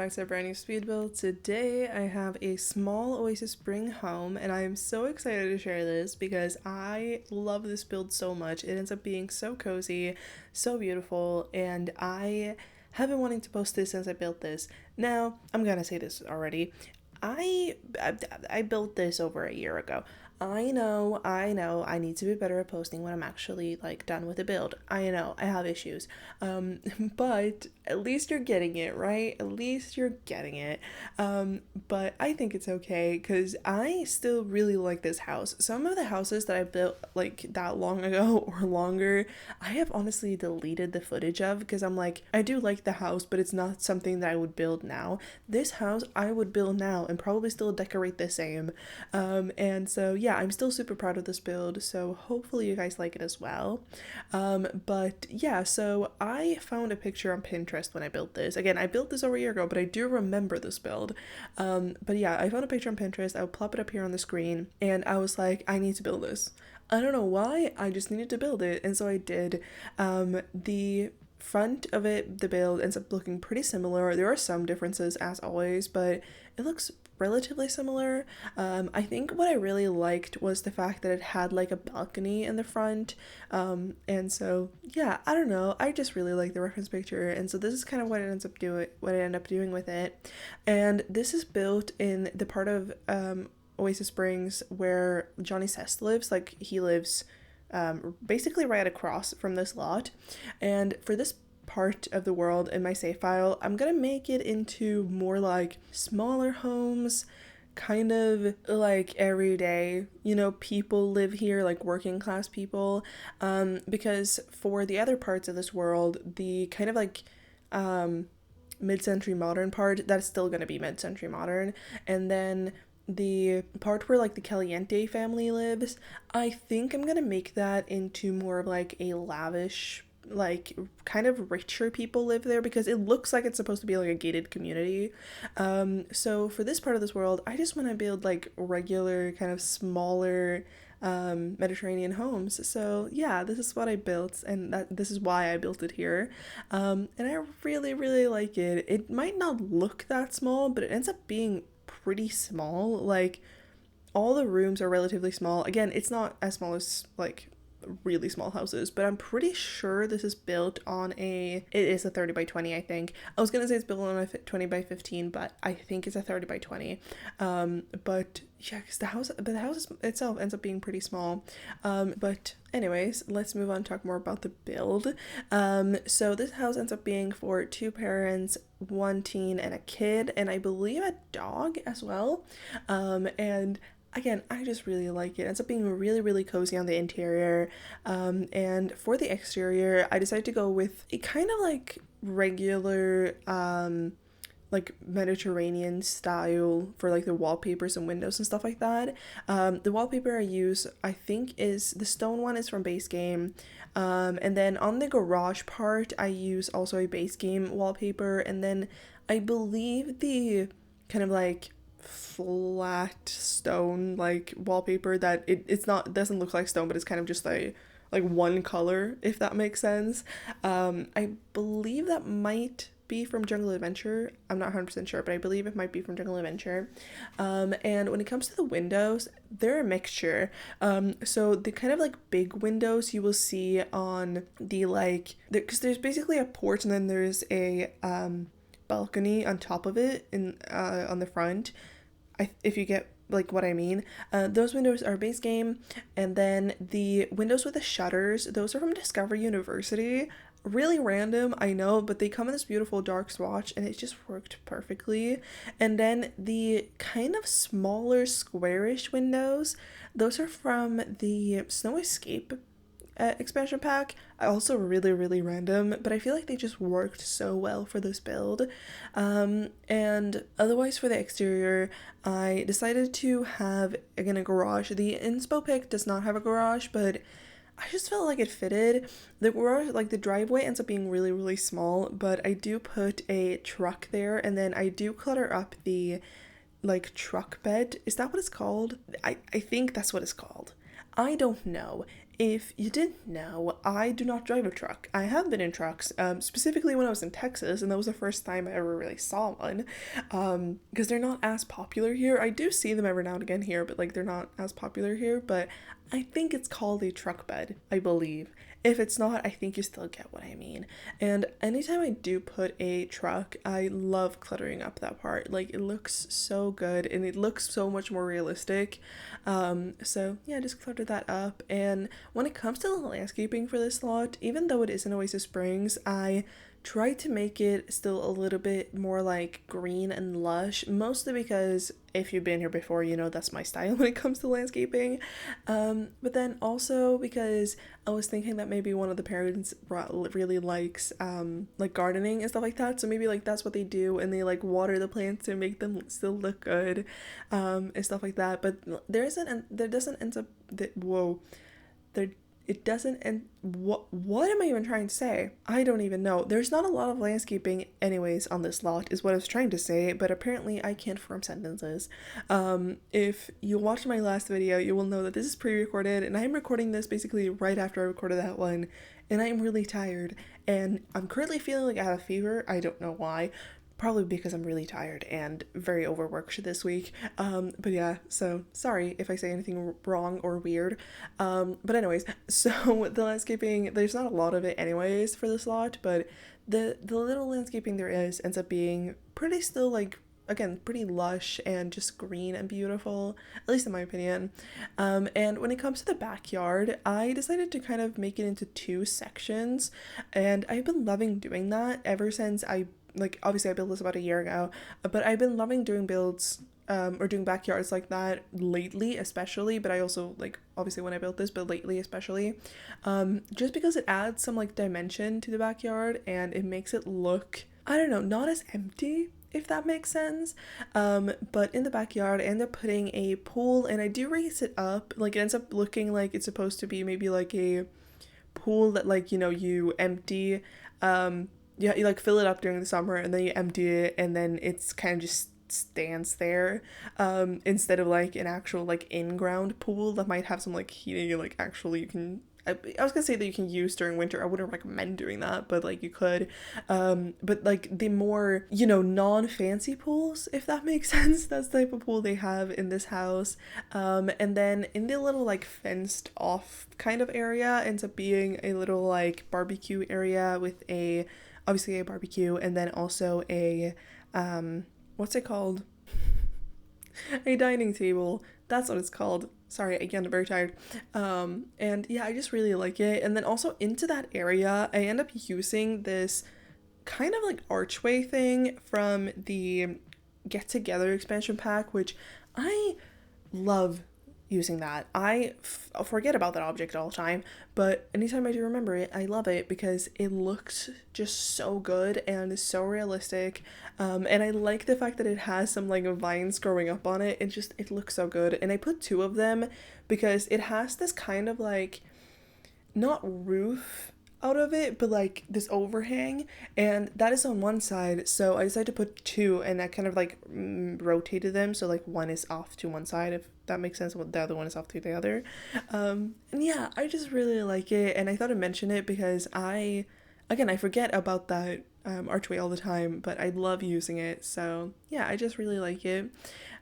back to a brand new speed build. Today I have a small Oasis spring home and I am so excited to share this because I love this build so much. It ends up being so cozy, so beautiful, and I have been wanting to post this since I built this. Now, I'm gonna say this already. I built this over a year ago. I know, I need to be better at posting when I'm actually like done with the build. I know, I have issues. But at least you're getting it, right? At least you're getting it. But I think it's okay because I still really like this house. Some of the houses that I built like that long ago or longer, I have honestly deleted the footage of because I'm like, I do like the house, but it's not something that I would build now. This house I would build now and probably still decorate the same. And so yeah, I'm still super proud of this build, so hopefully you guys like it as well. But yeah, so I found a picture on Pinterest when I built this. Again, I built this over a year ago, but I do remember this build. But yeah, I found a picture on Pinterest. I'll plop it up here on the screen, and I was like, I need to build this. I don't know why, I just needed to build it, and so I did. The front of it, the build ends up looking pretty similar. There are some differences as always, but it looks relatively similar. I think what I really liked was the fact that it had like a balcony in the front. And so yeah, I don't know. I just really like the reference picture, and so this is kind of what it ends up doing, what I end up doing with it. And this is built in the part of Oasis Springs where Johnny Sest lives. Like he lives basically right across from this lot. And for this part of the world in my save file, I'm gonna make it into more like smaller homes, kind of like everyday, people live here, like working class people. Because for the other parts of this world, the kind of like mid-century modern part, that's still gonna be mid-century modern. And then the part where like the Caliente family lives, I think I'm gonna make that into more of like a lavish, like kind of richer people live there because it looks like it's supposed to be like a gated community. So for this part of this world, I just want to build like regular kind of smaller Mediterranean homes. So yeah, this is what I built, and this is why I built it here. And I really, really like it. It might not look that small, but it ends up being pretty small. Like all the rooms are relatively small. Again, it's not as small as like really small houses, but I'm pretty sure this is built on it is a 30 by 20, I think. I was gonna say it's built on a 20 by 15, but I think it's a 30 by 20. But yeah, because the house itself ends up being pretty small. But anyways, let's move on and talk more about the build. So this house ends up being for two parents, one teen and a kid, and I believe a dog as well. And again, I just really like it. It ends up being really, really cozy on the interior. And for the exterior, I decided to go with a kind of like regular, like Mediterranean style for like the wallpapers and windows and stuff like that. The wallpaper I use, I think, is the stone one is from Base Game. And then on the garage part, I use also a Base Game wallpaper. And then I believe the kind of like flat stone like wallpaper that it's not, doesn't look like stone, but it's kind of just like one color, if that makes sense. I believe that might be from Jungle Adventure. I'm not 100% sure, but I believe it might be from Jungle Adventure. And when it comes to the windows, they're a mixture. So the kind of like big windows you will see on the like, because there's basically a porch and then there's a balcony on top of it in on the front. If you get like what I mean. Those windows are Base Game, and then the windows with the shutters, those are from Discover University. Really random, I know, but they come in this beautiful dark swatch and it just worked perfectly. And then the kind of smaller squarish windows, those are from the Snow Escape expansion pack. Also really, really random, but I feel like they just worked so well for this build. And otherwise for the exterior, I decided to have, again, a garage. The inspo pick does not have a garage, but I just felt like it fitted. The garage, like the driveway ends up being really, really small, but I do put a truck there, and then I do clutter up the like truck bed. Is that what it's called? I think that's what it's called. I don't know. If you didn't know, I do not drive a truck. I have been in trucks, specifically when I was in Texas, and that was the first time I ever really saw one. Because they're not as popular here. I do see them every now and again here, but like they're not as popular here. But I think it's called a truck bed, I believe. If it's not, I think you still get what I mean. And anytime I do put a truck, I love cluttering up that part. Like, it looks so good and it looks so much more realistic. So yeah, just clutter that up. And when it comes to the landscaping for this lot, even though it is in Oasis Springs, I try to make it still a little bit more like green and lush, mostly because if you've been here before, you know that's my style when it comes to landscaping. But then also because I was thinking that maybe one of the parents really likes like gardening and stuff like that, so maybe like that's what they do, and they like water the plants to make them still look good, and stuff like that. But there doesn't end up whoa there it doesn't end what am I even trying to say? I don't even know. There's not a lot of landscaping anyways on this lot is what I was trying to say, but apparently I can't form sentences. If you watched my last video, you will know that this is pre-recorded, and I'm recording this basically right after I recorded that one, and I'm really tired, and I'm currently feeling like I have a fever. I don't know why. Probably because I'm really tired and very overworked this week. But yeah, so sorry if I say anything wrong or weird. But anyways, so the landscaping, there's not a lot of it anyways for this lot, but the little landscaping there is ends up being pretty still like, again, pretty lush and just green and beautiful, at least in my opinion. And when it comes to the backyard, I decided to kind of make it into two sections, and I've been loving doing that ever since obviously I built this about a year ago, but I've been loving doing builds or doing backyards like that lately, especially, but I also like obviously when I built this, but lately especially, just because it adds some like dimension to the backyard and it makes it look, I don't know, not as empty, if that makes sense. But in the backyard I end up putting a pool, and I do raise it up, like it ends up looking like it's supposed to be maybe like a pool that like, you know, you empty, yeah, you like fill it up during the summer and then you empty it, and then it's kind of just stands there, instead of like an actual like in-ground pool that might have some like heating and like actually you can, I was gonna say that you can use during winter. I wouldn't recommend doing that, but like you could. But like the more, you know, non-fancy pools, if that makes sense, that's the type of pool they have in this house. And then in the little like fenced off kind of area ends up being a little like barbecue area with obviously a barbecue, and then also a what's it called? A dining table. That's what it's called. Sorry, again, I'm very tired. And yeah, I just really like it. And then also into that area, I end up using this kind of like archway thing from the Get Together expansion pack, which I love using that. I forget about that object all the time, but anytime I do remember it, I love it because it looks just so good and is so realistic. And I like the fact that it has some like vines growing up on it. It looks so good. And I put two of them because it has this kind of like, not roof out of it, but like this overhang, and that is on one side, so I decided to put two, and I kind of like rotated them so like one is off to one side, if that makes sense, the other one is off to the other. And yeah, I just really like it, and I thought I'd mention it because I forget about that archway all the time, but I love using it, so yeah, I just really like it.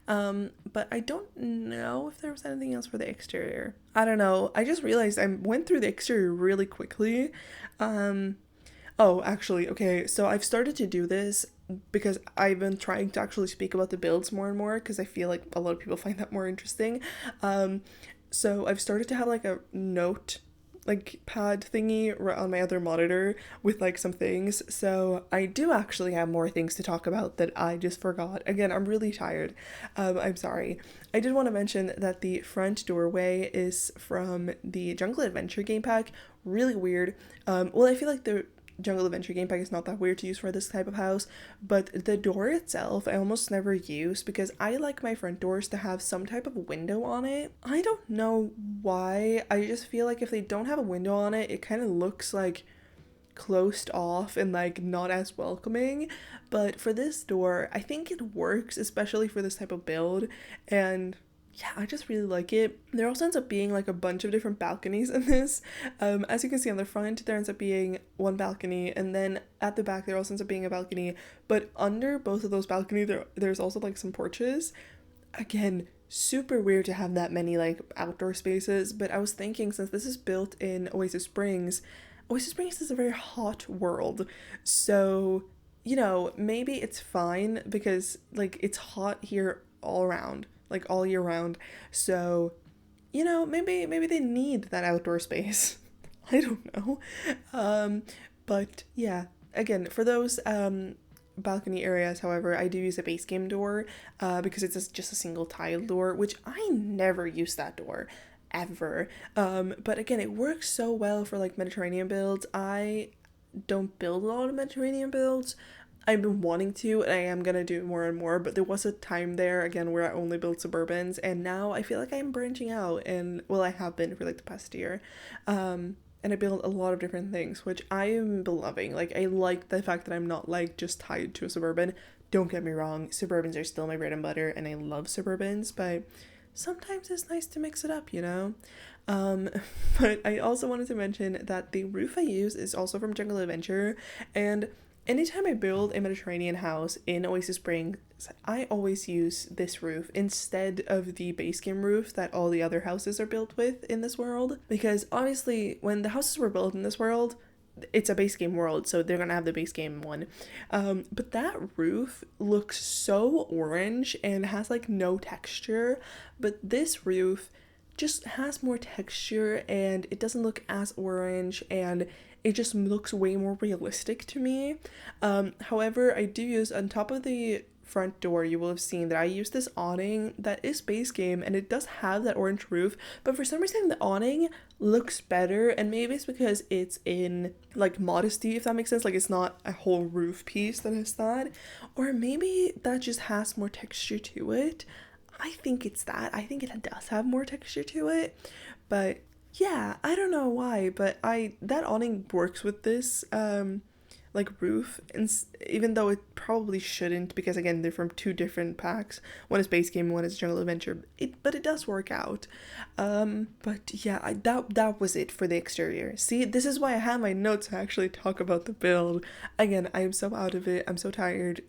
But I don't know if there was anything else for the exterior. I don't know. I just realized I went through the exterior really quickly. Oh, actually, okay, so I've started to do this because I've been trying to actually speak about the builds more and more because I feel like a lot of people find that more interesting. So I've started to have like a note like pad thingy on my other monitor with like some things, so I do actually have more things to talk about that I just forgot. Again, I'm really tired. I'm sorry. I did want to mention that the front doorway is from the Jungle Adventure game pack. Really weird. Well, I feel like the Jungle Adventure game pack is not that weird to use for this type of house, but the door itself I almost never use because I like my front doors to have some type of window on it. I don't know why, I just feel like if they don't have a window on it, it kind of looks like closed off and like not as welcoming. But for this door, I think it works, especially for this type of build, and yeah, I just really like it. There also ends up being like a bunch of different balconies in this. As you can see on the front, there ends up being one balcony, and then at the back there also ends up being a balcony. But under both of those balconies, there's also like some porches. Again, super weird to have that many like outdoor spaces. But I was thinking, since this is built in Oasis Springs is a very hot world, so maybe it's fine because like it's hot here all around, like all year round. So, maybe they need that outdoor space. I don't know. But yeah, again, for those balcony areas, however, I do use a base game door because it's just a single tile door, which I never use that door ever. But again, it works so well for like Mediterranean builds. I don't build a lot of Mediterranean builds. I've been wanting to, and I am gonna do it more and more, but there was a time there again where I only built suburbans, and now I feel like I'm branching out, and well, I have been for like the past year. And I build a lot of different things, which I am loving. Like, I like the fact that I'm not like just tied to a suburban. Don't get me wrong, suburbans are still my bread and butter, and I love suburbans, but sometimes it's nice to mix it up, um but I also wanted to mention that the roof I use is also from Jungle Adventure, and anytime I build a Mediterranean house in Oasis Springs, I always use this roof instead of the base game roof that all the other houses are built with in this world, because obviously when the houses were built in this world, it's a base game world, so they're gonna have the base game one. But that roof looks so orange and has like no texture, but this roof just has more texture and it doesn't look as orange, and it just looks way more realistic to me. However, I do use, on top of the front door, you will have seen that I use this awning that is base game, and it does have that orange roof, but for some reason the awning looks better, and maybe it's because it's in like modesty, if that makes sense, like it's not a whole roof piece that is that, or maybe that just has more texture to it. I think it's that. I think it does have more texture to it, but yeah, I don't know why, but that awning works with this like roof, and even though it probably shouldn't, because again they're from two different packs, one is base game, one is Jungle Adventure, but it does work out. But yeah, that was it for the exterior. See, this is why I have my notes to actually talk about the build. Again, I am so out of it, I'm so tired,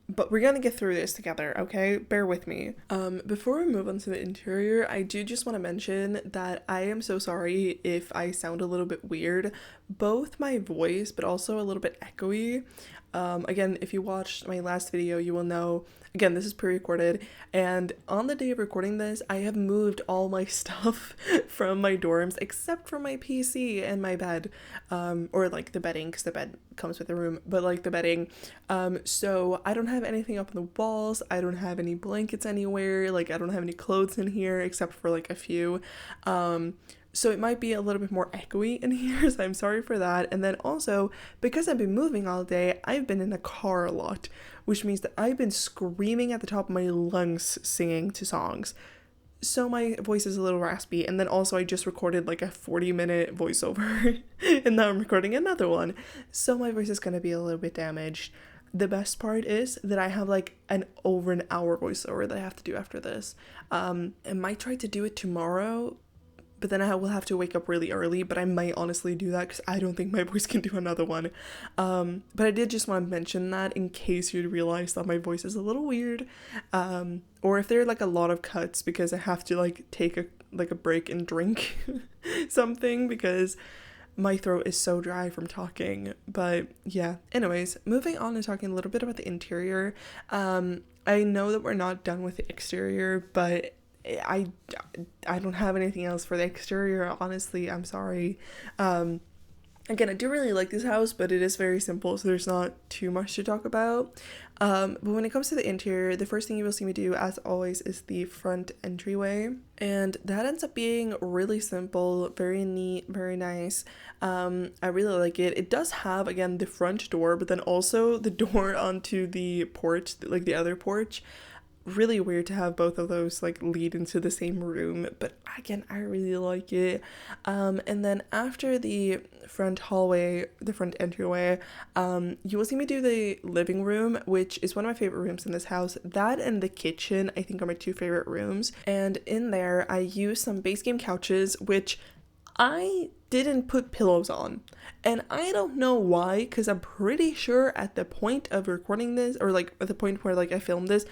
but we're gonna get through this together, okay? Bear with me. Before we move on to the interior, I do just want to mention that I am so sorry if I sound a little bit weird, both my voice, but also a little bit echoey. Again, if you watched my last video, you will know, again, this is pre-recorded, and on the day of recording this, I have moved all my stuff from my dorms, except for my PC and my bed, or like the bedding, because the bed comes with the room, but like the bedding. So I don't have anything up on the walls, I don't have any blankets anywhere, like I don't have any clothes in here, except for like a few. So it might be a little bit more echoey in here, so I'm sorry for that. And then also, because I've been moving all day, I've been in the car a lot, which means that I've been screaming at the top of my lungs singing to songs. So my voice is a little raspy, and then also I just recorded like a 40-minute voiceover, and now I'm recording another one. So my voice is gonna be a little bit damaged. The best part is that I have like over an hour voiceover that I have to do after this. I might try to do it tomorrow, but then I will have to wake up really early, but I might honestly do that because I don't think my voice can do another one. But I did just want to mention that in case you'd realize that my voice is a little weird, or if there are like a lot of cuts because I have to like take a break and drink something because my throat is so dry from talking. But yeah, anyways, moving on and talking a little bit about the interior. I know that we're not done with the exterior, but I don't have anything else for the exterior, honestly. I'm sorry. Again, I do really like this house, but it is very simple, so there's not too much to talk about. But when it comes to the interior, the first thing you will see me do, as always, is the front entryway, and that ends up being really simple, very neat, very nice. I really like it. It does have, again, the front door, but then also the door onto the porch, like the other porch. really weird to have both of those like lead into the same room, but again, I really like it. And then after the front hallway, the front entryway, you will see me do the living room, which is one of my favorite rooms in this house. That and the kitchen, I think, are my two favorite rooms. And in there, I use some base game couches, which I didn't put pillows on. And I don't know why, because I'm pretty sure at the point of recording this, or like at the point where like I filmed this,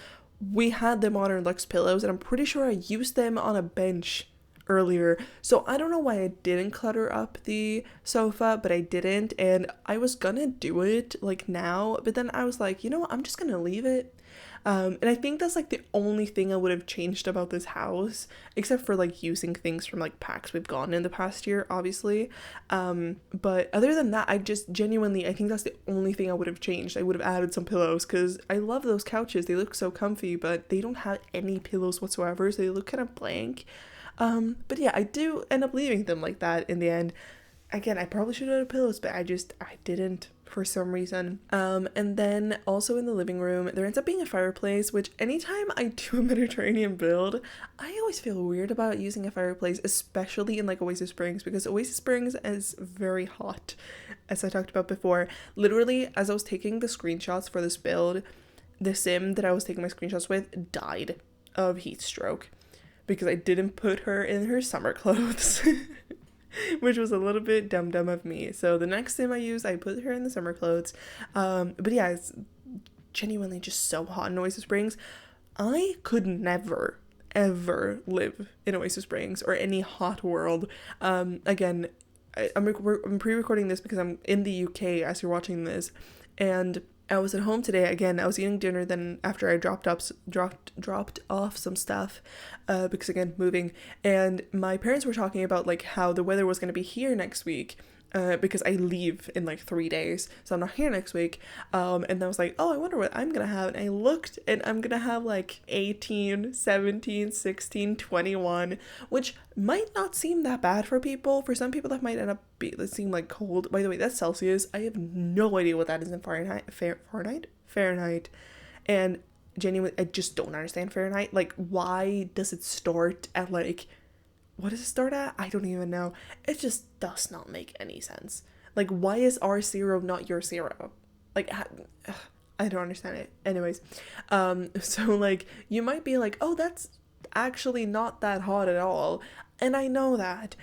we had the modern Luxe pillows, and I'm pretty sure I used them on a bench earlier. So I don't know why I didn't clutter up the sofa, but I didn't, and I was gonna do it like now, but then I was like, you know what, I'm just gonna leave it. And I think that's like the only thing I would have changed about this house, except for like using things from like packs we've gotten in the past year, obviously. But other than that, I just genuinely, I think that's the only thing I would have changed. I would have added some pillows because I love those couches. They look so comfy, but they don't have any pillows whatsoever, so they look kind of blank. But yeah, I do end up leaving them like that in the end. Again, I probably should have had pillows, but I didn't for some reason. And then also in the living room, there ends up being a fireplace, which anytime I do a Mediterranean build, I always feel weird about using a fireplace, especially in like Oasis Springs, because Oasis Springs is very hot, as I talked about before. Literally, as I was taking the screenshots for this build, the sim that I was taking my screenshots with died of heat stroke because I didn't put her in her summer clothes. Which was a little bit dumb of me. So the next sim I use, I put her in the summer clothes. But yeah, it's genuinely just so hot in Oasis Springs. I could never, ever live in Oasis Springs or any hot world. Again, I'm pre-recording this because I'm in the UK as you're watching this, and I was at home today. Again, I was eating dinner then after I dropped off some stuff, because again, moving, and my parents were talking about like how the weather was going to be here next week, because I leave in like 3 days, so I'm not here next week. And I was like, oh, I wonder what I'm gonna have, and I looked, and I'm gonna have like 18, 17, 16, 21, which might not seem that bad for people. For some people that might end up seem like cold. By the way, that's Celsius. I have no idea what that is in Fahrenheit, and genuinely, I just don't understand Fahrenheit. Like, why does it start at like, what does it start at? I don't even know. It just does not make any sense. Like, why is our 0 not your 0? Like, I don't understand it. Anyways, so like, you might be like, oh, that's actually not that hot at all. And I know that,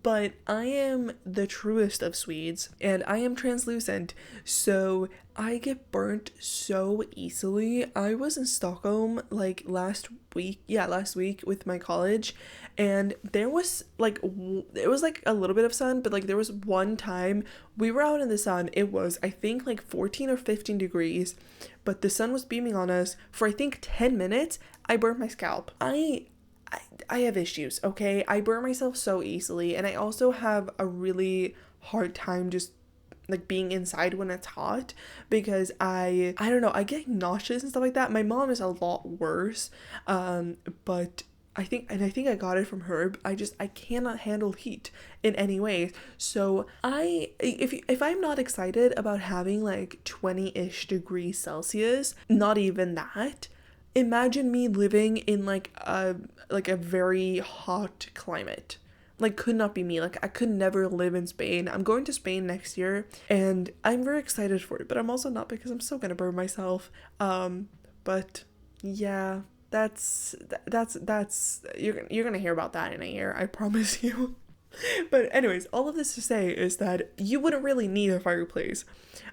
but I am the truest of Swedes, and I am translucent, so I get burnt so easily. I was in Stockholm like last week with my college, and there was like it was like a little bit of sun, but like there was one time we were out in the sun. It was, I think, like 14 or 15 degrees, but the sun was beaming on us for I think 10 minutes. I burnt my scalp. I have issues, okay? I burn myself so easily, and I also have a really hard time just like being inside when it's hot, because I don't know, I get nauseous and stuff like that. My mom is a lot worse, but I think I got it from her. I cannot handle heat in any way. So if I'm not excited about having like 20-ish degrees Celsius, not even that, imagine me living in like a very hot climate. Like, could not be me. Like, I could never live in Spain. I'm going to Spain next year, and I'm very excited for it, but I'm also not, because I'm still gonna burn myself. But yeah, that's you're gonna hear about that in a year, I promise you. But anyways, all of this to say is that you wouldn't really need a fireplace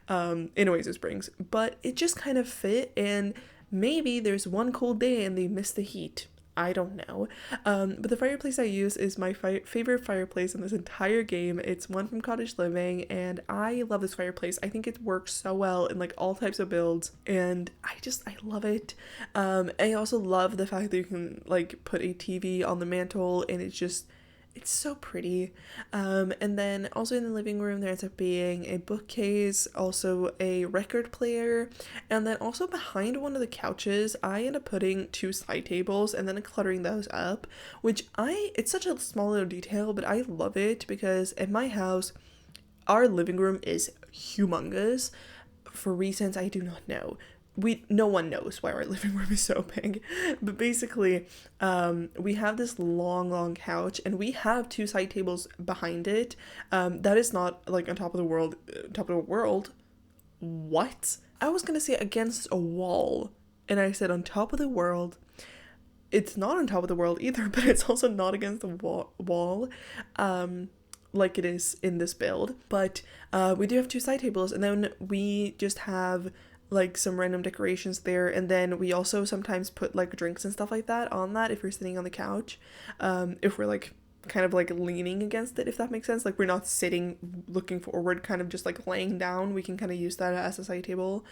in Oasis Springs, but it just kind of fit, and maybe there's one cold day and they miss the heat. I don't know. But the fireplace I use is my favorite fireplace in this entire game. It's one from Cottage Living, and I love this fireplace. I think it works so well in like all types of builds, and I love it. I also love the fact that you can like put a TV on the mantle, and it's so pretty. And then also in the living room, there ends up being a bookcase, also a record player, and then also behind one of the couches, I end up putting 2 side tables and then cluttering those up, which it's such a small little detail, but I love it, because at my house, our living room is humongous for reasons I do not know. no one knows why our living room is so big, but basically we have this long couch, and we have two side tables behind it. That is not like on top of the world. What? I was gonna say against a wall, and I said on top of the world. It's not on top of the world either, but it's also not against the wall, like it is in this build. But we do have two side tables, and then we just have like some random decorations there, and then we also sometimes put like drinks and stuff like that on that if we're sitting on the couch, if we're like kind of like leaning against it, if that makes sense. Like we're not sitting looking forward, kind of just like laying down. We can kind of use that as a side table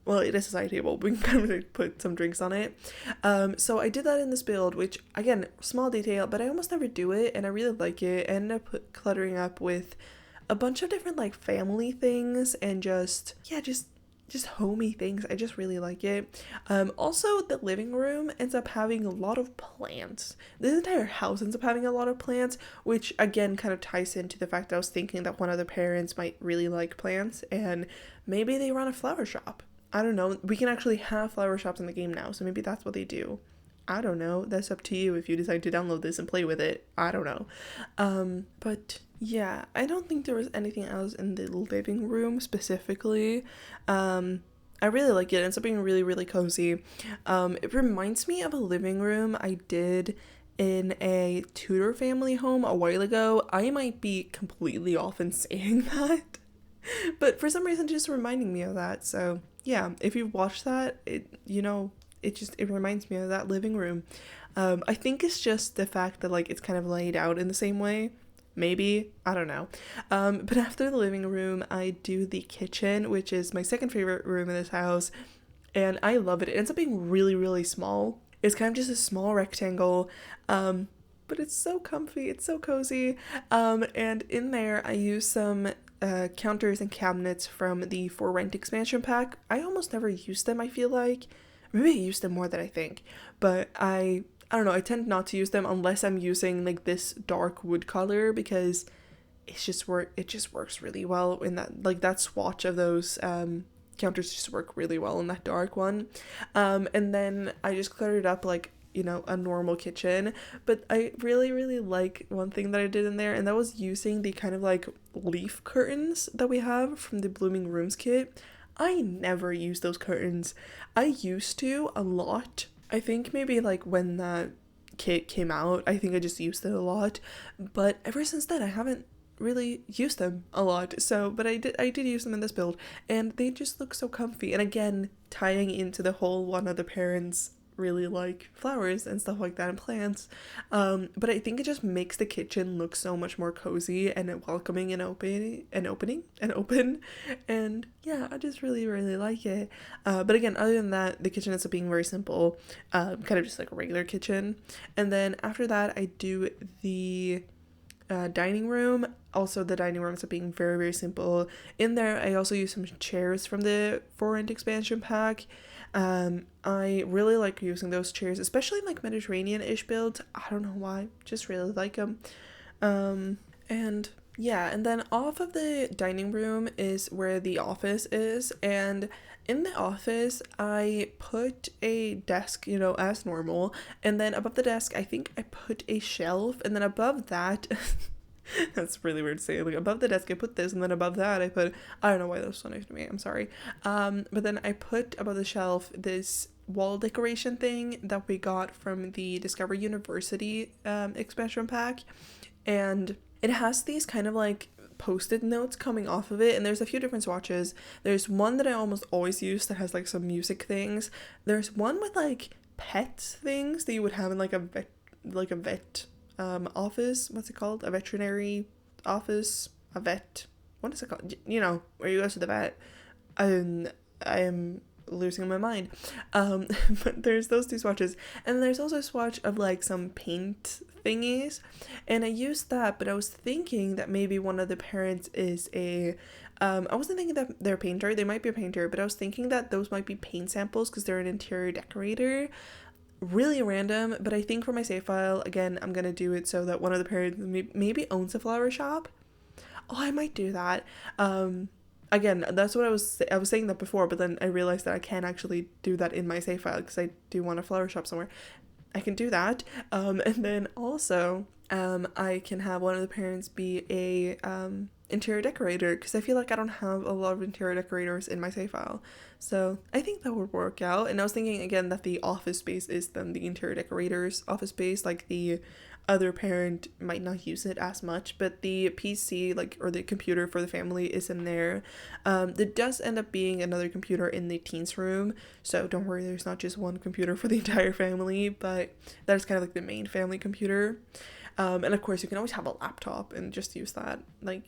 well, it is a side table, we can kind of like put some drinks on it. So I did that in this build, which again, small detail, but I almost never do it, and I really like it. I ended up cluttering up with a bunch of different like family things, and just homey things. I just really like it. Also, the living room ends up having a lot of plants. This entire house ends up having a lot of plants, which again kind of ties into the fact that I was thinking that one of the parents might really like plants, and maybe they run a flower shop. I don't know. We can actually have flower shops in the game now, so maybe that's what they do. I don't know. That's up to you if you decide to download this and play with it. I don't know. But yeah, I don't think there was anything else in the living room specifically. I really like it. It ends up being really, really cozy. It reminds me of a living room I did in a Tudor family home a while ago. I might be completely off in saying that, but for some reason just reminding me of that. So yeah, if you've watched that, it reminds me of that living room. I think it's just the fact that like it's kind of laid out in the same way. Maybe, I don't know. But after the living room, I do the kitchen, which is my second favorite room in this house, and I love it. It ends up being really, really small. It's kind of just a small rectangle, but it's so comfy, it's so cozy. And in there, I use some counters and cabinets from the For Rent expansion pack. I almost never use them, I feel like. Maybe I use them more than I think, but I don't know, I tend not to use them unless I'm using like this dark wood color, because it just works really well in that, like that swatch of those counters just work really well in that dark one. And then I just cluttered up like, you know, a normal kitchen, but I really, really like one thing that I did in there, and that was using the kind of like leaf curtains that we have from the Blooming Rooms kit. I never use those curtains. I used to a lot. I think maybe like when that kit came out, I think I just used it a lot. But ever since then, I haven't really used them a lot. So, but I did use them in this build, and they just look so comfy. And again, tying into the whole one of the parents really like flowers and stuff like that and plants. But I think it just makes the kitchen look so much more cozy and welcoming and open. And yeah, I just really, really like it. But again, other than that, the kitchen ends up being very simple, kind of just like a regular kitchen. And then after that, I do the dining room. Also, the dining room ends up being very, very simple. In there, I also use some chairs from the For Rent expansion pack. I really like using those chairs, especially in like Mediterranean-ish builds. I don't know why, just really like them. And yeah, and then off of the dining room is where the office is, and in the office I put a desk, you know, as normal, and then above the desk I think I put a shelf, and then above that that's really weird to say, like above the desk I put this, and then above that I put, I don't know why that was so next to me, I'm sorry. But then I put above the shelf this wall decoration thing that we got from the Discover University expansion pack, and it has these kind of like post-it notes coming off of it, and there's a few different swatches. There's one that I almost always use that has like some music things. There's one with like pets things that you would have in like a vet office. What's it called? A veterinary office? A vet? What is it called? You know, where you go to the vet. I am losing my mind. But there's those two swatches, and there's also a swatch of like some paint thingies, and I used that, but I was thinking that maybe one of the parents is I wasn't thinking that they're a painter. They might be a painter, but I was thinking that those might be paint samples because they're an interior decorator. Really random, but I think for my save file, again, I'm gonna do it so that one of the parents maybe owns a flower shop. Oh, I might do that. again, that's what I was saying that before, but then I realized that I can't actually do that in my save file because I do want a flower shop somewhere. I can do that. And then also, I can have one of the parents be a interior decorator because I feel like I don't have a lot of interior decorators in my save file. So I think that would work out. And I was thinking again that the office space is then the interior decorator's office space, like the other parent might not use it as much, but the PC, like, or the computer for the family is in there. There does end up being another computer in the teens room, so don't worry, there's not just one computer for the entire family, but that is kind of like the main family computer. And of course you can always have a laptop and just use that, like,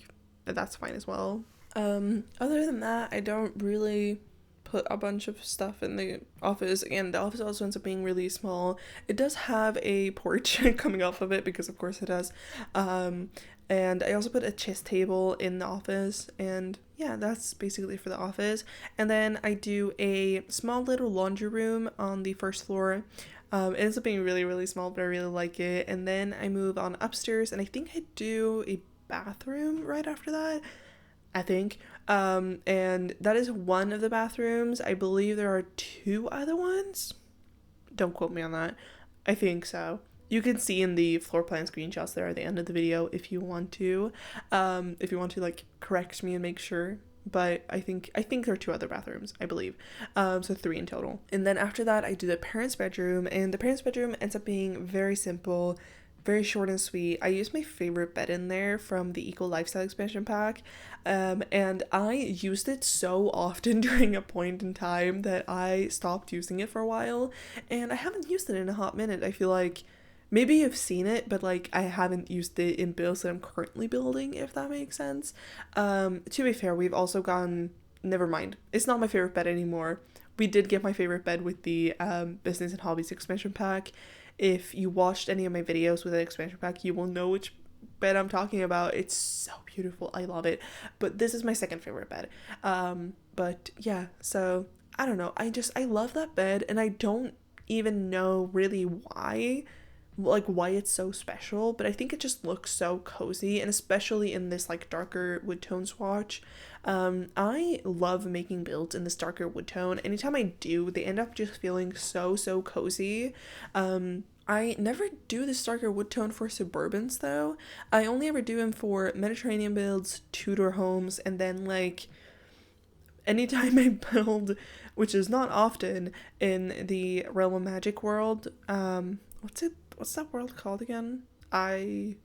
that's fine as well. Other than that, I don't really put a bunch of stuff in the office. Again, the office also ends up being really small. It does have a porch coming off of it because of course it does. And I also put a chess table in the office, and yeah, that's basically for the office. And then I do a small little laundry room on the first floor. It ends up being really, really small, but I really like it. And then I move on upstairs, and I think I do a bathroom right after that, I think. And that is one of the bathrooms. I believe there are 2 other ones. Don't quote me on that. I think so. You can see in the floor plan screenshots there at the end of the video if you want to. Like correct me and make sure. But I think there are 2 other bathrooms, I believe. So 3 in total. And then after that, I do the parents' bedroom, and the parents' bedroom ends up being very simple, very short and sweet. I use my favorite bed in there from the Eco Lifestyle expansion pack, and I used it so often during a point in time that I stopped using it for a while, and I haven't used it in a hot minute. I feel like maybe you've seen it, but like I haven't used it in builds that I'm currently building, if that makes sense. To be fair, we've also gone, never mind, it's not my favorite bed anymore. We did get my favorite bed with the Business and Hobbies expansion pack. If you watched any of my videos with the expansion pack, you will know which bed I'm talking about. It's so beautiful. I love it. But this is my second favorite bed. But yeah, so I don't know. I love that bed, and I don't even know really why it's so special, but I think it just looks so cozy, and especially in this like darker wood tone swatch. I love making builds in this darker wood tone. Anytime I do, they end up just feeling so cozy. I never do this darker wood tone for Suburbans though. I only ever do them for Mediterranean builds, Tudor homes, and then like anytime I build, which is not often, in the Realm of Magic world. What's that world called again? I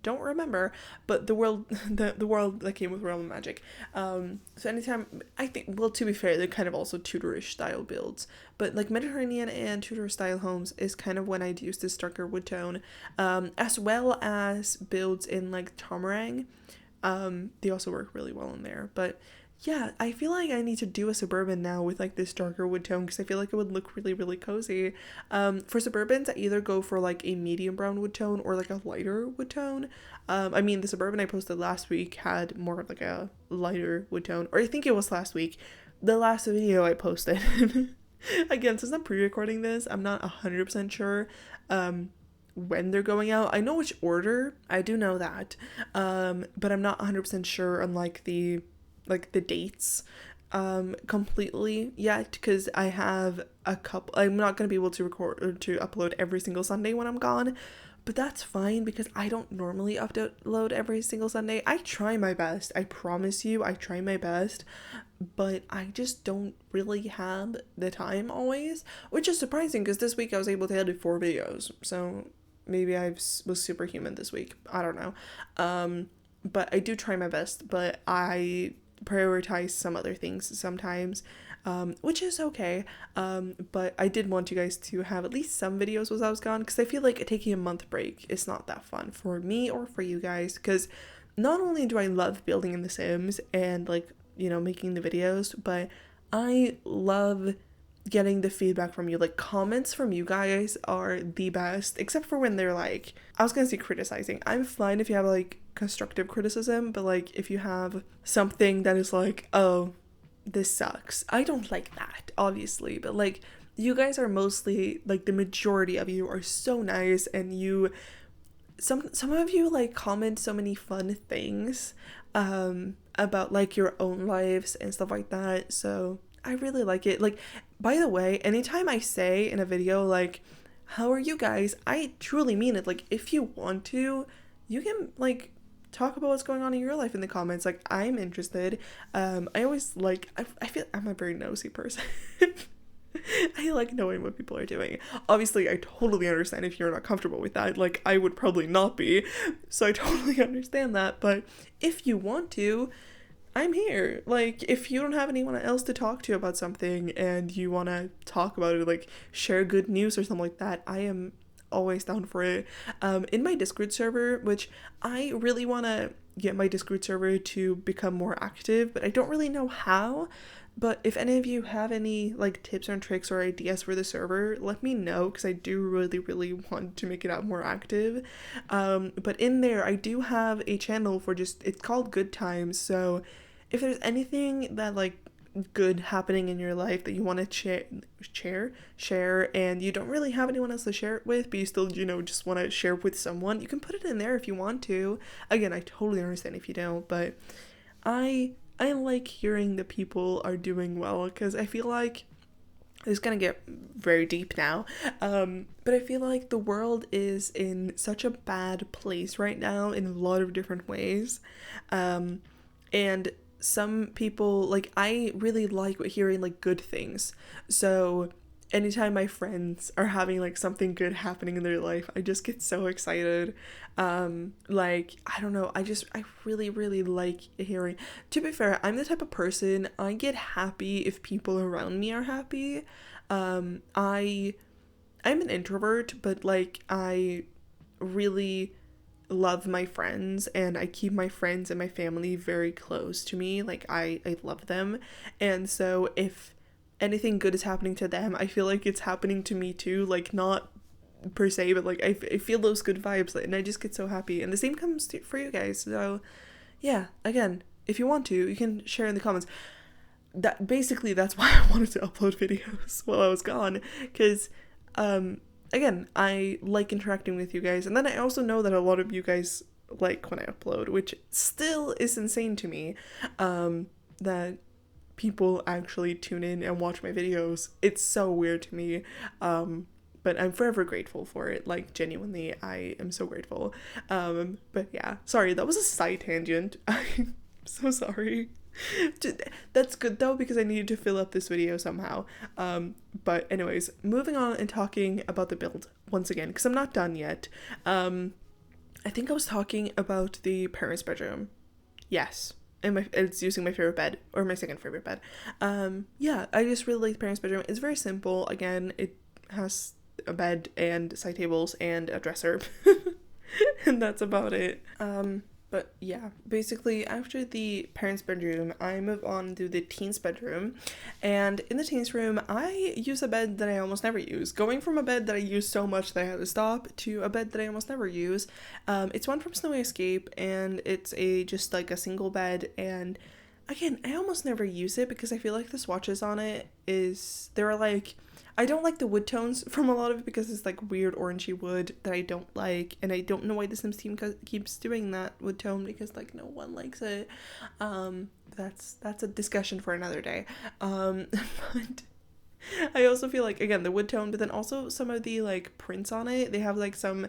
don't remember, but the world the world that came with Realm of Magic. So anytime, I think, well, to be fair, they're kind of also Tudorish style builds, but like Mediterranean and Tudor style homes is kind of when I'd use this darker wood tone, as well as builds in like Tomarang. They also work really well in there, but yeah, I feel like I need to do a Suburban now with like this darker wood tone because I feel like it would look really, really cozy. For Suburbans, I either go for like a medium brown wood tone or like a lighter wood tone. I mean, the Suburban I posted last week had more of like a lighter wood tone, or I think it was last week, the last video I posted. Again, since I'm pre-recording this, I'm not 100% sure when they're going out. I know which order, I do know that, but I'm not 100% sure on like the dates completely yet, because I have a couple. I'm not going to be able to record or to upload every single Sunday when I'm gone, but that's fine because I don't normally upload every single Sunday. I try my best, I promise you, I try my best, but I just don't really have the time always, which is surprising because this week I was able to edit 4 videos, so maybe I was superhuman this week, I don't know. But I do try my best, but I prioritize some other things sometimes, which is okay. But I did want you guys to have at least some videos while I was gone, because I feel like taking a month break is not that fun for me or for you guys, because not only do I love building in The Sims and like, you know, making the videos, but I love getting the feedback from you. Like, comments from you guys are the best, except for when they're like, I was gonna say criticizing. I'm fine if you have like constructive criticism, but like if you have something that is like, oh, this sucks, I don't like that, obviously, but like you guys are mostly, like, the majority of you are so nice, and some of you like comment so many fun things, and about like your own lives and stuff like that. So I really like it. Like, by the way, anytime I say in a video like, how are you guys, I truly mean it. Like, if you want to, you can like talk about what's going on in your life in the comments. Like, I'm interested. I always like, I feel I'm a very nosy person. I like knowing what people are doing. Obviously, I totally understand if you're not comfortable with that. Like, I would probably not be. So I totally understand that. But if you want to, I'm here. Like, if you don't have anyone else to talk to about something and you want to talk about it, like, share good news or something like that, I am always down for it. In my Discord server, which I really want to get my Discord server to become more active, but I don't really know how. But if any of you have any like tips and tricks or ideas for the server, let me know, because I do really, really want to make it out more active. But in there, I do have a channel for just, it's called Good Times. So if there's anything that like good happening in your life that you want to share, and you don't really have anyone else to share it with, but you still, just want to share with someone, you can put it in there if you want to. Again, I totally understand if you don't, but I like hearing that people are doing well, because I feel like it's gonna get very deep now, but I feel like the world is in such a bad place right now in a lot of different ways, and some people, like, I really like hearing like good things. So anytime my friends are having like something good happening in their life, I just get so excited. Like, I don't know, I really, really like hearing. To be fair, I'm the type of person, I get happy if people around me are happy. I'm an introvert, but like, I really love my friends, and I keep my friends and my family very close to me. Like, I love them, and so if anything good is happening to them, I feel like it's happening to me too. Like, not per se, but like I feel those good vibes, and I just get so happy. And the same comes for you guys. So yeah, again, if you want to, you can share in the comments. That's why I wanted to upload videos while I was gone, because again, I like interacting with you guys, and then I also know that a lot of you guys like when I upload, which still is insane to me, that people actually tune in and watch my videos. It's so weird to me, but I'm forever grateful for it. Like, genuinely, I am so grateful. But yeah, sorry, that was a side tangent. I'm so sorry. That's good though, because I needed to fill up this video somehow. But anyways, moving on and talking about the build once again, because I'm not done yet. I think I was talking about the parents' bedroom. Yes. And it's using my favorite bed, or my second favorite bed. Yeah, I just really like the parents' bedroom. It's very simple. Again, it has a bed and side tables and a dresser. And that's about it. But yeah, basically after the parents' bedroom, I move on to the teens' bedroom. And in the teens' room, I use a bed that I almost never use. Going from a bed that I use so much that I had to stop to a bed that I almost never use. It's one from Snowy Escape, and it's just like a single bed. And again, I almost never use it because I feel like the swatches on it they're like, I don't like the wood tones from a lot of it, because it's like weird orangey wood that I don't like, and I don't know why the Sims team keeps doing that wood tone, because like no one likes it. That's a discussion for another day. But I also feel like, again, the wood tone, but then also some of the like prints on it, they have like some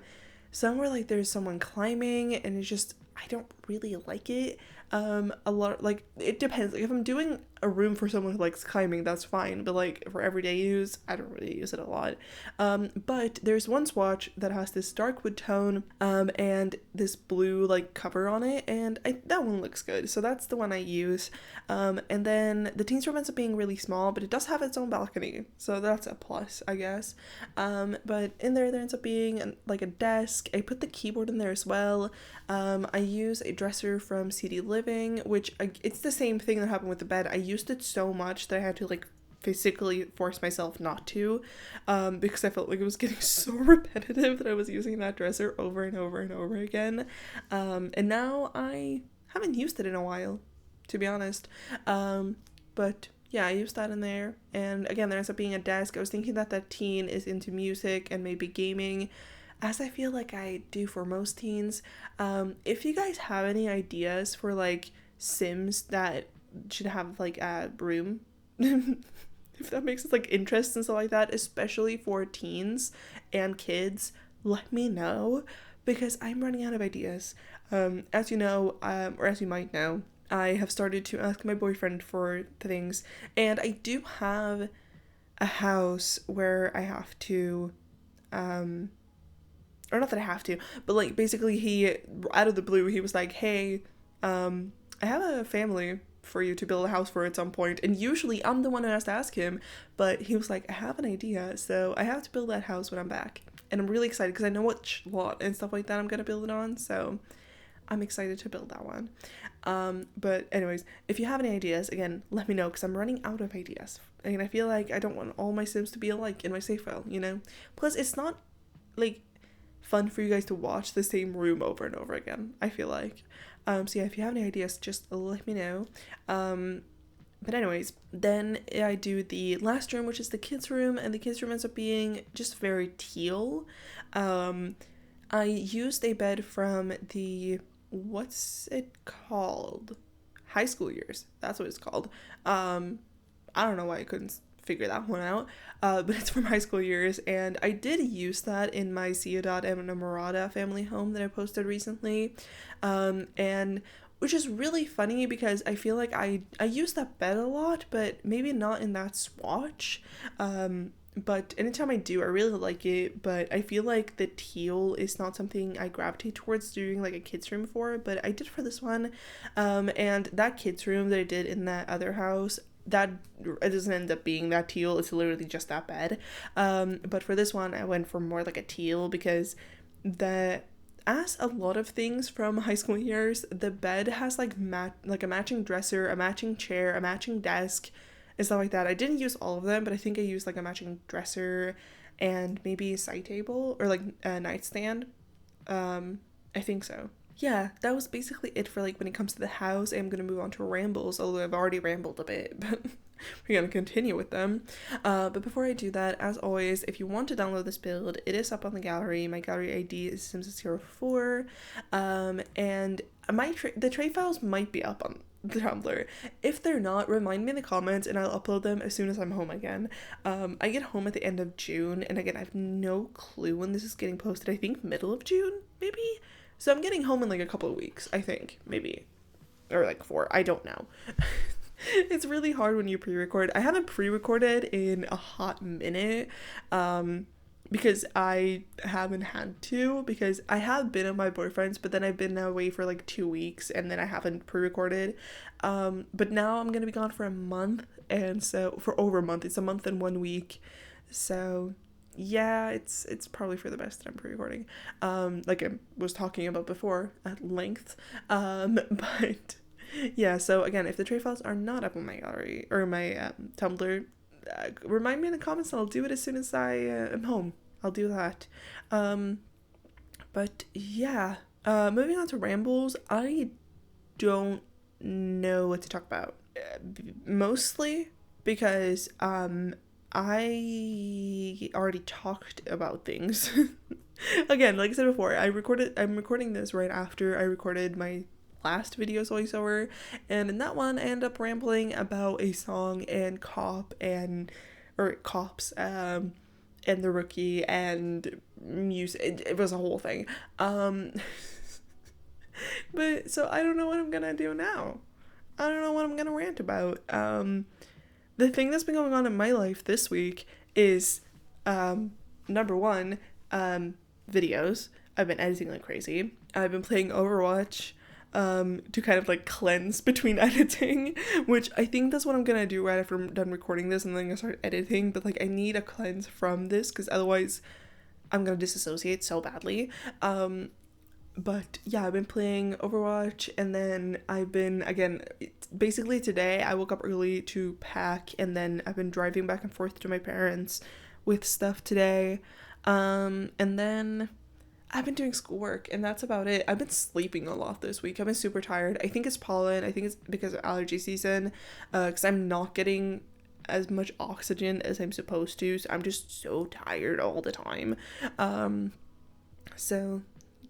where like there's someone climbing, and it's just, I don't really like it. A lot, like, it depends. Like, if I'm doing a room for someone who likes climbing, that's fine, but like for everyday use, I don't really use it a lot. But there's one swatch that has this dark wood tone, and this blue like cover on it, and that one looks good, so that's the one I use. And then the teens room ends up being really small, but it does have its own balcony, so that's a plus, I guess. But in there ends up being like a desk. I put the keyboard in there as well. I use a dresser from CD Living, which it's the same thing that happened with the bed. I used it so much that I had to like physically force myself not to, because I felt like it was getting so repetitive that I was using that dresser over and over and over again. And now I haven't used it in a while, to be honest. But yeah, I used that in there. And again, there ends up being a desk. I was thinking that teen is into music and maybe gaming, as I feel like I do for most teens. If you guys have any ideas for like Sims that should have like a room. If that makes like interests and stuff like that, especially for teens and kids, let me know because I'm running out of ideas. As you know, or as you might know, I have started to ask my boyfriend for things, and I do have a house where I have to, or not that I have to, but like basically he, out of the blue, he was like, hey, I have a family for you to build a house for at some point, and usually I'm the one who has to ask him, but he was like, I have an idea, so I have to build that house when I'm back, and I'm really excited because I know what lot and stuff like that I'm gonna build it on, so I'm excited to build that one. But anyways, if you have any ideas, again, let me know because I'm running out of ideas, and I feel like I don't want all my Sims to be alike in my save file, you know? Plus, it's not like fun for you guys to watch the same room over and over again, I feel like. So yeah, if you have any ideas, just let me know. But anyways, then I do the last room, which is the kids' room, and the kids' room ends up being just very teal. I used a bed from the, what's it called? High school years. That's what it's called. I don't know why I couldn't figure that one out, but it's from high school years, and I did use that in my Ciudad Enamorada family home that I posted recently, and which is really funny because I feel like I use that bed a lot, but maybe not in that swatch, but anytime I do, I really like it, but I feel like the teal is not something I gravitate towards doing like a kids room for, but I did for this one, and that kids room that I did in that other house, that it doesn't end up being that teal, it's literally just that bed, but for this one I went for more like a teal because as a lot of things from high school years, the bed has like a matching dresser, a matching chair, a matching desk and stuff like that. I didn't use all of them, but I think I used like a matching dresser and maybe a side table or like a nightstand. I think so. Yeah, that was basically it for like when it comes to the house. I'm gonna move on to rambles, although I've already rambled a bit, but we're gonna continue with them. But before I do that, as always, if you want to download this build, it is up on the gallery. My gallery ID is Sims04, and the trade files might be up on the Tumblr. If they're not, remind me in the comments and I'll upload them as soon as I'm home again. I get home at the end of June, and again, I have no clue when this is getting posted. I think middle of June, maybe? So I'm getting home in like a couple of weeks, I think, maybe. Or like 4, I don't know. It's really hard when you pre-record. I haven't pre-recorded in a hot minute, because I haven't had to, because I have been at my boyfriend's, but then I've been away for like 2 weeks, and then I haven't pre-recorded. But now I'm gonna be gone for a month, and so, for over a month, it's a month and 1 week, so yeah, it's probably for the best that I'm pre-recording, like I was talking about before at length, but yeah, so again, if the tray files are not up on my gallery or my Tumblr, remind me in the comments and I'll do it as soon as I am home. I'll do that. But yeah, moving on to rambles, I don't know what to talk about, mostly because I already talked about things. Again, like I said before, I'm recording this right after I recorded my last video's voiceover, and in that one I end up rambling about a song and cops, and the rookie and music. It was a whole thing. But so I don't know what I'm gonna do now. I don't know what I'm gonna rant about. The thing that's been going on in my life this week is, number one, videos. I've been editing like crazy. I've been playing Overwatch, to kind of like cleanse between editing, which I think that's what I'm gonna do right after I'm done recording this, and then I'm gonna start editing, but like I need a cleanse from this, because otherwise I'm gonna disassociate so badly. But yeah, I've been playing Overwatch, and then I've been, again, basically today I woke up early to pack, and then I've been driving back and forth to my parents with stuff today, and then I've been doing schoolwork, and that's about it. I've been sleeping a lot this week. I've been super tired. I think it's pollen. I think it's because of allergy season, because I'm not getting as much oxygen as I'm supposed to, so I'm just so tired all the time. So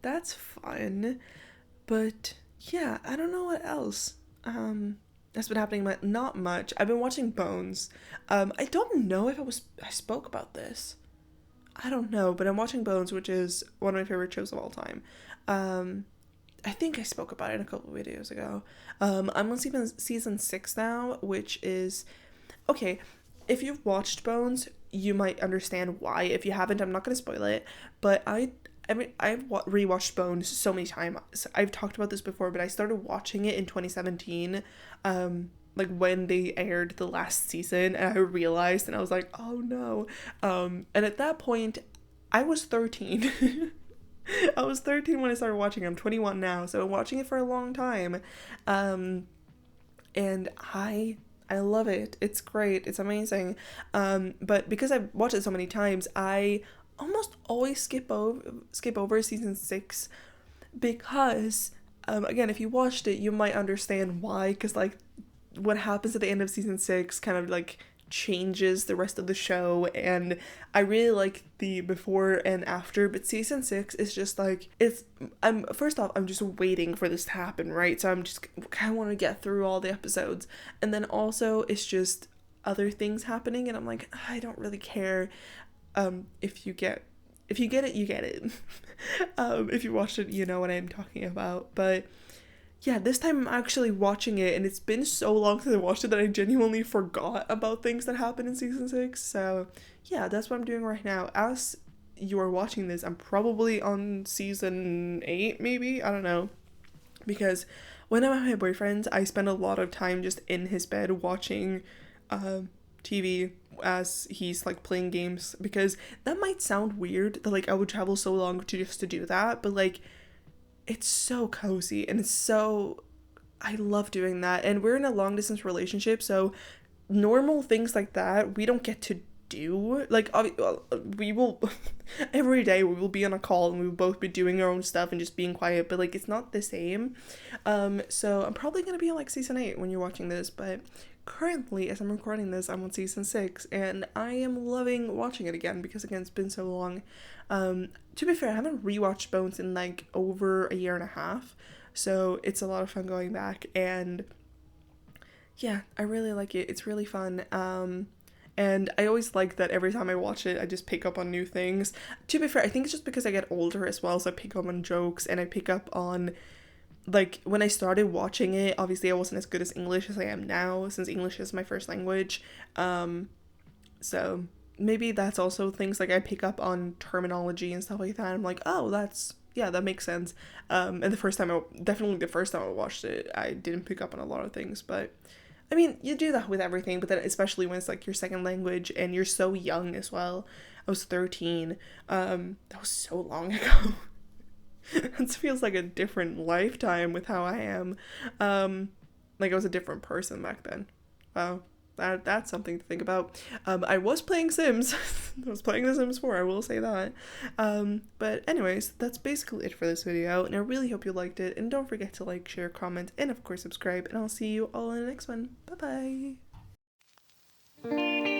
that's fun, but yeah, I don't know what else. That's been happening, but not much. I've been watching Bones. I don't know if I spoke about this. I don't know, but I'm watching Bones, which is one of my favorite shows of all time. Um, I think I spoke about it in a couple of videos ago. I'm on season 6 now, which is okay. If you've watched Bones, you might understand why. If you haven't, I'm not going to spoil it. But I mean, I've rewatched Bones so many times. I've talked about this before, but I started watching it in 2017, like when they aired the last season, and I realized, and I was like, oh no. And at that point, I was 13. I was 13 when I started watching. I'm 21 now, so I'm watching it for a long time. Um, and I love it. It's great. It's amazing. But because I've watched it so many times, I almost always skip over season 6 because again, if you watched it, you might understand why, because like what happens at the end of season 6 kind of like changes the rest of the show, and I really like the before and after, but season 6 is just like I'm first off, I'm just waiting for this to happen, right? So I'm just kind of want to get through all the episodes, and then also it's just other things happening, and I'm like, I don't really care. If you get it, you get it. If you watched it, you know what I'm talking about. But yeah, this time I'm actually watching it, and it's been so long since I watched it that I genuinely forgot about things that happened in season 6. So yeah, that's what I'm doing right now. As you are watching this, I'm probably on season 8, maybe? I don't know. Because when I'm at my boyfriend's, I spend a lot of time just in his bed watching TV as he's like playing games, because that might sound weird that like I would travel so long to do that, but like it's so cozy, and it's so, I love doing that. And we're in a long distance relationship, so normal things like that we don't get to do. Like we will every day we will be on a call, and we will both be doing our own stuff and just being quiet, but like it's not the same. So I'm probably gonna be on like season 8 when you're watching this, but currently, as I'm recording this, I'm on season 6, and I am loving watching it again because, again, it's been so long. To be fair, I haven't rewatched Bones in like over a year and a half, so it's a lot of fun going back, and yeah, I really like it. It's really fun. And I always like that every time I watch it, I just pick up on new things. To be fair, I think it's just because I get older as well, so I pick up on jokes, and I pick up on, like, when I started watching it, obviously I wasn't as good as English as I am now, since English is my first language. So maybe that's also things like I pick up on terminology and stuff like that. I'm like, oh, yeah, that makes sense. And definitely the first time I watched it, I didn't pick up on a lot of things, but I mean, you do that with everything, but then especially when it's like your second language and you're so young as well. I was 13. That was so long ago. It feels like a different lifetime with how I am. Like I was a different person back then. Wow, that's something to think about. I was playing Sims. I was playing The Sims 4, I will say that. But anyways, that's basically it for this video, and I really hope you liked it, and don't forget to like, share, comment, and of course subscribe, and I'll see you all in the next one. Bye bye!